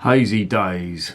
Hazy Daze.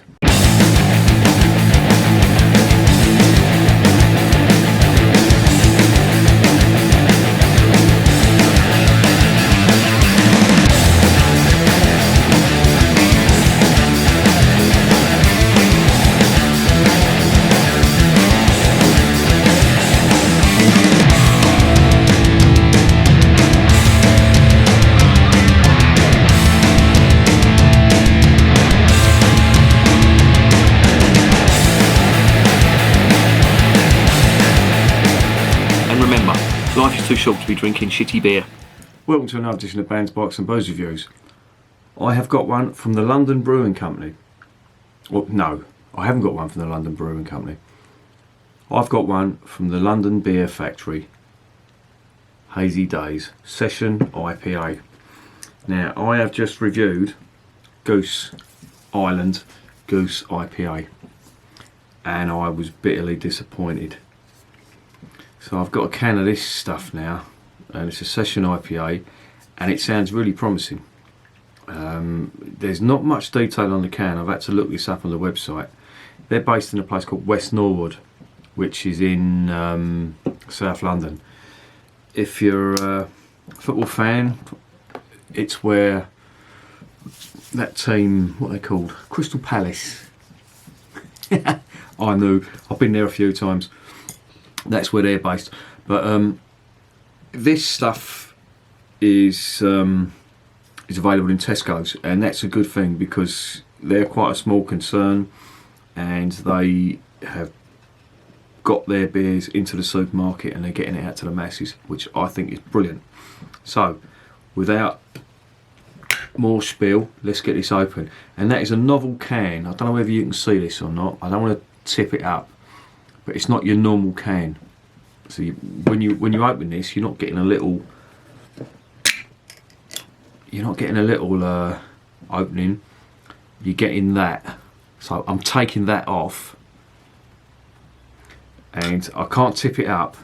Life is too short to be drinking shitty beer. Welcome to another edition of Bands, Bikes and Booze Reviews. I have got one from the London Brewing Company. Well, no, I haven't got one from the London Brewing Company. I've got one from the London Beer Factory. Hazy Daze Session IPA. Now, I have just reviewed Goose Island Goose IPA. And I was bitterly disappointed. So I've got a can of this stuff now, and it's a Session IPA, and it sounds really promising. There's not much detail on the can. I've had to look this up on the website. They're based in a place called West Norwood, which is in South London. If you're a football fan, it's where that team, what are they called? Crystal Palace. I knew, I've been there a few times. That's where they're based, but this stuff is available in Tesco's, and that's a good thing because they're quite a small concern, and they have got their beers into the supermarket and they're getting it out to the masses, which I think is brilliant. So, without more spiel, let's get this open. And that is a novel can. I don't know whether you can see this or not. I don't want to tip it up. But it's not your normal can. So when you open this, you're not getting a little opening. You're getting that. So I'm taking that off, and I can't tip it up,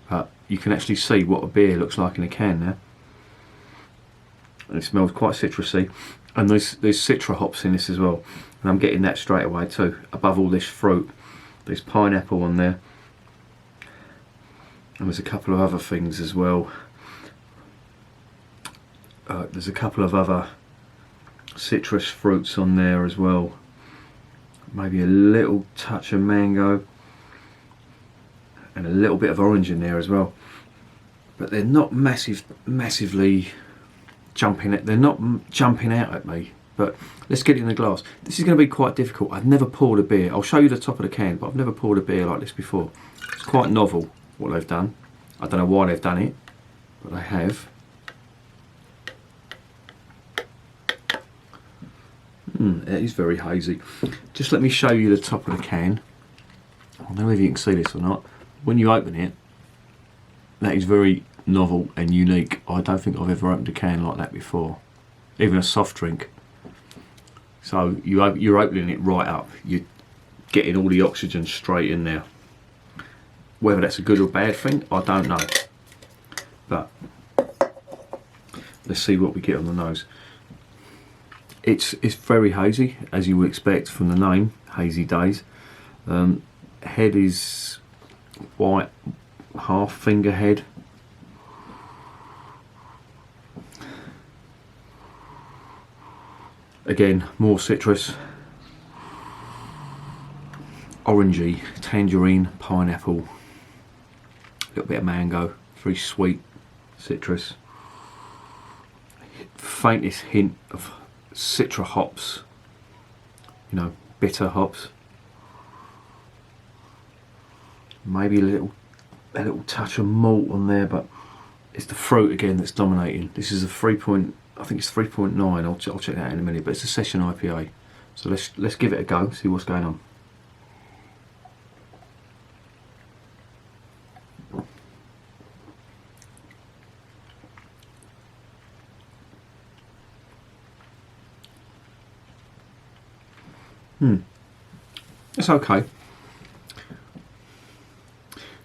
but you can actually see what a beer looks like in a can now. And it smells quite citrusy, and there's citra hops in this as well, and I'm getting that straight away too. Above all this fruit. There's pineapple on there, and there's a couple of other things as well. There's a couple of other citrus fruits on there as well. Maybe a little touch of mango, and a little bit of orange in there as well. But they're not massively jumping. They're not jumping out at me. But let's get it in the glass. This is going to be quite difficult. I've never poured a beer. I'll show you the top of the can, but I've never poured a beer like this before. It's quite novel what they've done. I don't know why they've done it, but they have. It is very hazy. Just let me show you the top of the can. I don't know if you can see this or not. When you open it, that is very novel and unique. I don't think I've ever opened a can like that before. Even a soft drink. So you're opening it right up. You're getting all the oxygen straight in there. Whether that's a good or bad thing, I don't know. But let's see what we get on the nose. It's very hazy, as you would expect from the name, Hazy Daze. Head is white, half finger head. Again, more citrus, orangey, tangerine, pineapple, a little bit of mango, very sweet citrus. Faintest hint of citra hops, you know, bitter hops. Maybe a little touch of malt on there, but it's the fruit again that's dominating. This is a 3. I think it's 3.9. I'll check that out in a minute. But it's a Session IPA. So let's give it a go. See what's going on. It's okay.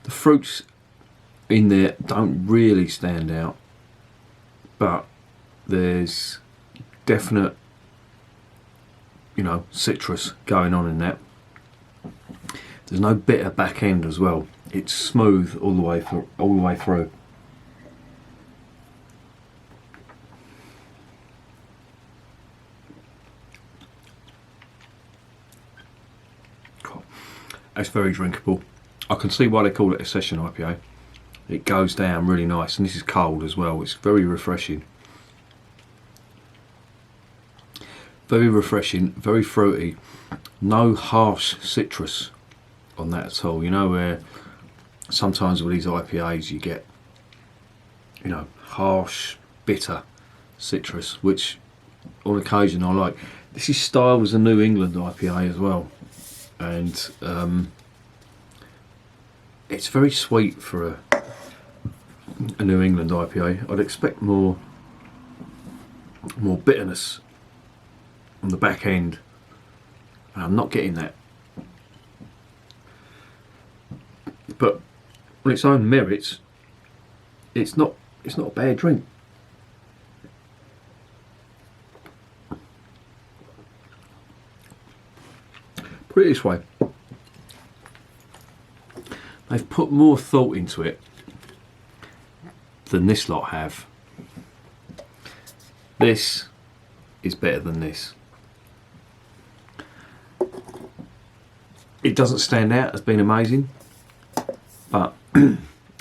The fruits in there don't really stand out, but there's definite you know, citrus going on in that. There's no bitter back end as well. It's smooth all the way through. It's very drinkable. I can see why they call it a session IPA. It goes down really nice, and this is cold as well. It's very refreshing. Very refreshing, very fruity. No harsh citrus on that at all. You know where sometimes with these IPAs you get, you know, harsh, bitter citrus, which on occasion I like. This is styled as a New England IPA as well, and it's very sweet for a New England IPA. I'd expect more bitterness on the back end, and I'm not getting that. But on its own merits, it's not a bad drink. Put it this way, they've put more thought into it than this lot have. This is better than this. It doesn't stand out as being amazing, but let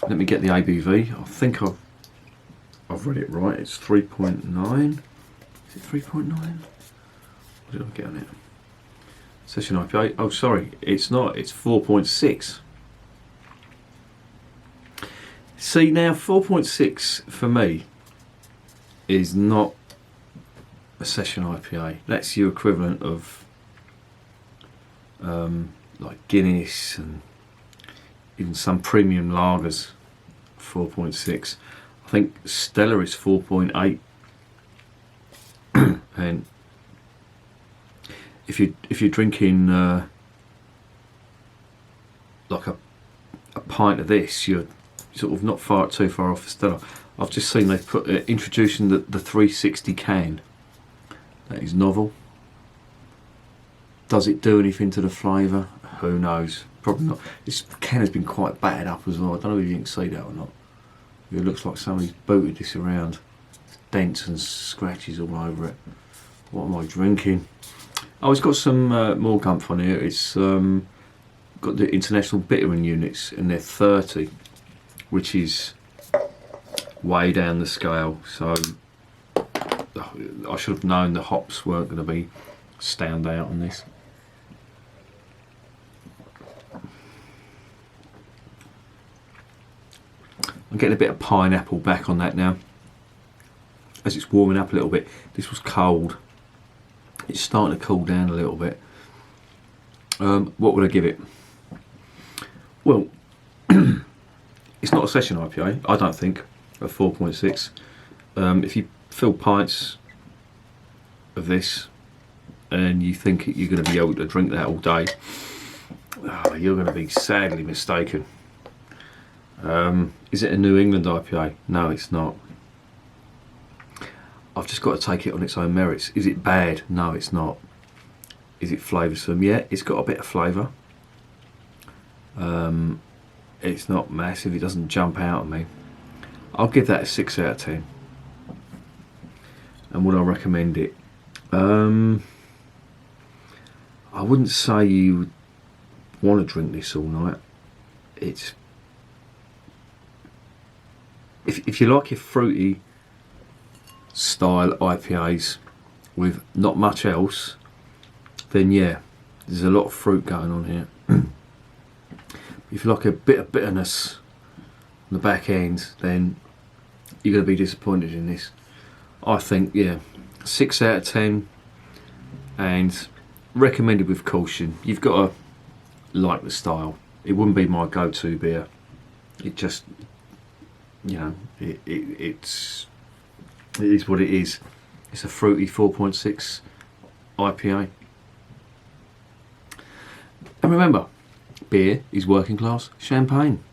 me get the ABV. I think I've read it right. It's 3.9. Is it 3.9? What did I get on it? Session IPA. Oh, sorry, it's not. It's 4.6. See, now 4.6 for me is not a session IPA. That's your equivalent of like Guinness and even some premium lagers. 4.6. I think Stella is 4.8. And if you're drinking like a pint of this, you're sort of not too far off the Stella. I've just seen they've put introducing the 360 can. That is novel. Does it do anything to the flavour? Who knows? Probably not. This can has been quite battered up as well. I don't know if you can see that or not. It looks like somebody's booted this around. Dents and scratches all over it. What am I drinking? Oh, it's got some more gumph on here. It's got the international bittering units, and they're 30, which is way down the scale. So I should have known the hops weren't going to be stand out on this. I'm getting a bit of pineapple back on that now as it's warming up a little bit. This was cold. It's starting to cool down a little bit. What would I give it? Well, it's not a session IPA, I don't think, at 4.6. If you fill pints of this and you think you're going to be able to drink that all day, you're going to be sadly mistaken. Is it a New England IPA? No, it's not. I've just got to take it on its own merits. Is it bad? No, it's not. Is it flavoursome? Yeah, it's got a bit of flavour. It's not massive. It doesn't jump out at me. I'll give that a 6 out of 10. And would I recommend it? I wouldn't say you would want to drink this all night. It's if you like your fruity style IPAs with not much else, then yeah, there's a lot of fruit going on here. If you like a bit of bitterness on the back end, then you're going to be disappointed in this. I think, yeah, 6 out of 10, and recommended with caution. You've got to like the style. It wouldn't be my go-to beer. It just, you know, it is what it is. It's a fruity 4.6 IPA. And remember, beer is working class champagne.